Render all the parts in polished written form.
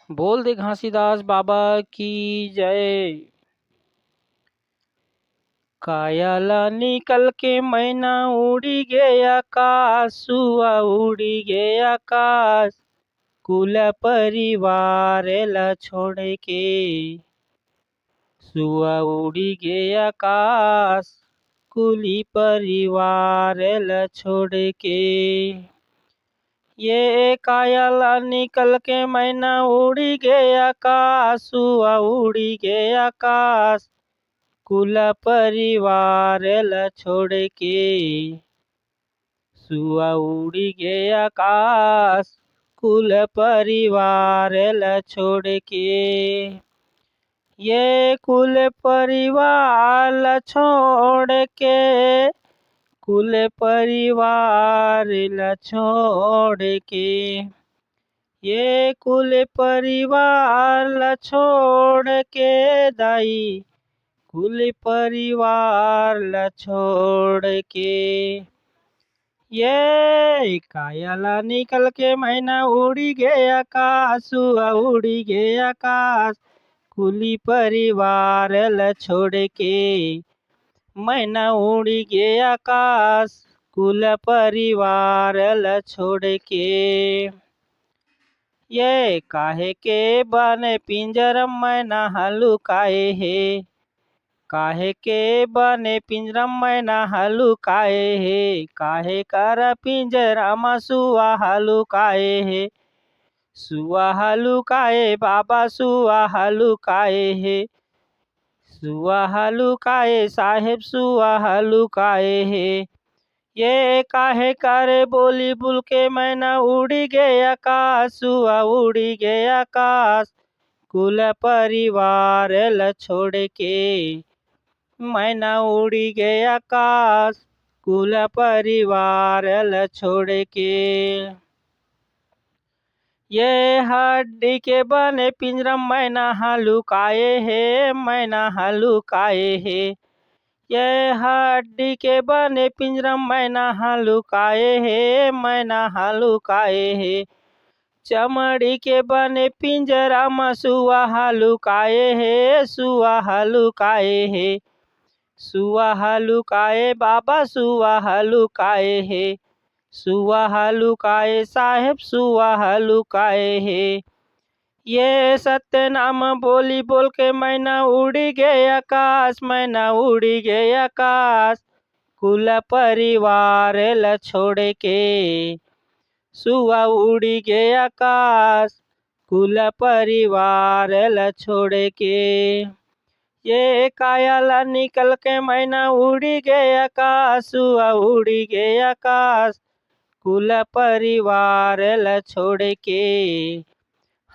बोल दे घासीदास बाबा की जय। कायाला निकल के मैना उड़ी गया आकाश, सुआ उड़ी गया आकाश, कुल परिवार ला छोड़ के। सुआ उड़ी गया आकाश, कुली परिवार ला छोड़ के। ये कायाला निकल के मैना उड़ी गया आकाश, सुआ उड़ी गया आकाश, कुल परिवार ला छोड़ के। सुआ उड़ी गया आकाश, कुल परिवार ला छोड़ के। ये कुल परिवार ला छोड़ के, कुल परिवार ला छोड़ के। ये कुल परिवार ला छोड़ के दाई, कुल परिवार ला छोड़ के। ये कायाला निकल के मैना उड़ी गया आकाश, सुआ उड़ी गया आकाश, कुली परिवार ला छोड़ के। मैना उड़ी गया आकाश, कुल परिवार ला छोड़ के। ये काहे के बने पिंजरम मैना हलुकाए है, काहे के बने पिंजरम मैना हलुकाए है। काहे कर पिंजरा में सुआ हलुकाए है, सुआ हलुकाए बाबा सुआ हलुकाए है। सुआ हलुकाए साहेब सुआ हलुकाए है। ये काहे करे बोली बुल के मैना उड़ी गया आकाश, सुआ उड़ी गया आकाश, कुल परिवार ला छोड़ के। मैना उड़ी गया आकाश, कुल परिवार ला छोड़ के। ये हड्डी के बने पिंजरम मैना हलुकाए है, मैना हलुकाए है। ये हड्डी के बने पिंजरम मैना हलुकाए है, मैना हलुकाए है। चमड़ी के बने पिंजरा में सुआ हलुकाए है, सुआ हलुकाए है। सुआ हलुकाए बाबा सुआ हलुकाए है, सुआ हलुकाए साहेब सुआ हलुकाए है। ये सत्य नाम बोली बोल के मैना उड़ी गया आकाश, मैना उड़ी गया आकाश, कुल परिवार ला छोड़ के। सुआ उड़ी गया आकाश, कुल परिवार ला छोड़ के। ये कायाला निकल के मैना उड़ी गया आकाश, सुआ उड़ी गया आकाश, कुल परिवार ला छोड़ के।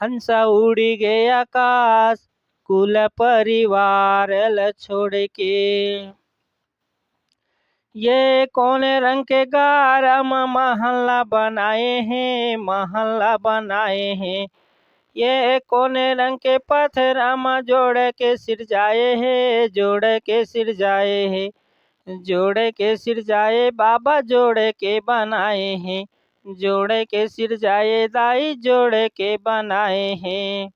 हंसा उड़ी गया आकाश, कुल परिवार ला छोड़ के। ये कौन रंग के गारम महल्ला बनाए हैं, महल्ला बनाए हैं। ये कौन रंग के पत्थर में जोड़ के सिर जाए है, जोड़ के सिर जाए है। जोड़ के सिर जाए बाबा जोड़ के बनाए हैं, जोड़ के सिर जाए दाई जोड़ के बनाए हैं।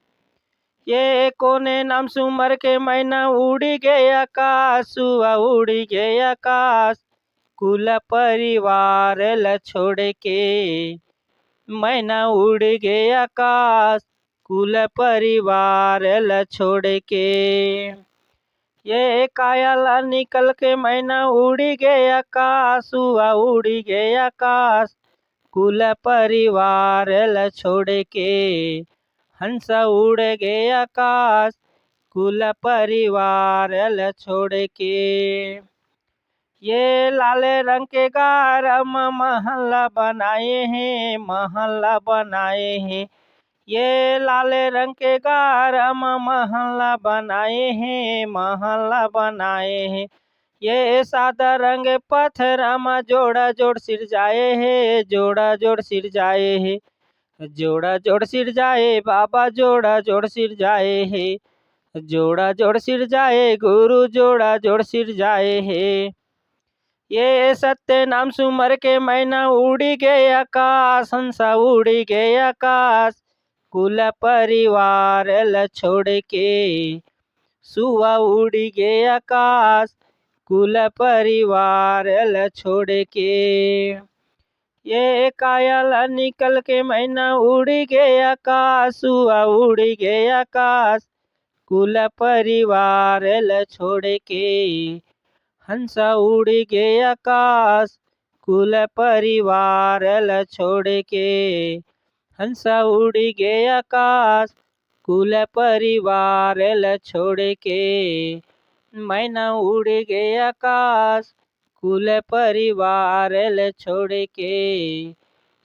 ये कोने नाम सुमर के मैना उड़ी गया आकाश, सुआ उड़ी गया आकाश, कुल परिवार ला छोड़ के। मैना उड़ गया आकाश, कुल परिवार ला छोड़ के। ये कायाला निकल के मैना उड़ी गया आकाश, सुआ उड़ी गया आकाश, कुल परिवार ला छोड़ के। हंसा उड़ गया आकाश, कुल परिवार ला छोड़ के। ये लाल रंग के गारम महल्ला बनाए हैं, महल्ला बनाए हैं। ये लाल रंग के गारम महल्ला बनाए हैं, महल्ला बनाए हैं। ये सादा रंग पत्थर में जोड़ा जोड़ सिर जाए है, जोड़ा जोड़ सिर जाए है। जोड़ा जोड़ सिर जाए बाबा जोड़ा जोड़ सिर जाए है, जोड़ा जोड़ सिर जाए गुरु जोड़ा जोड़ सिर जाए है। ये सत्य नाम सुमर के मैना उड़ी गया आकाश, हंसा उड़ी गया आकाश, कुल परिवार ल छोड़ के। सुआ उड़ गए आकाश कुल परिवार ल छोड़ के। ये कायल निकल के मैना उड़ गए आकाश, सुआ उड़ गए आकाश कुल परिवार ल छोड़ के। हंसा उड़ गए आकाश कुल परिवार ल छोड़ के। हंसा उड़ गए आकाश कुल परिवार ल छोड़ के। मैना उड़ गए आकाश कुल परिवार ल छोड़ के।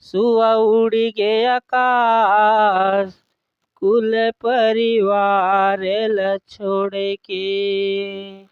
सुआ उड़ गए आकाश कुल परिवार ल छोड़ के।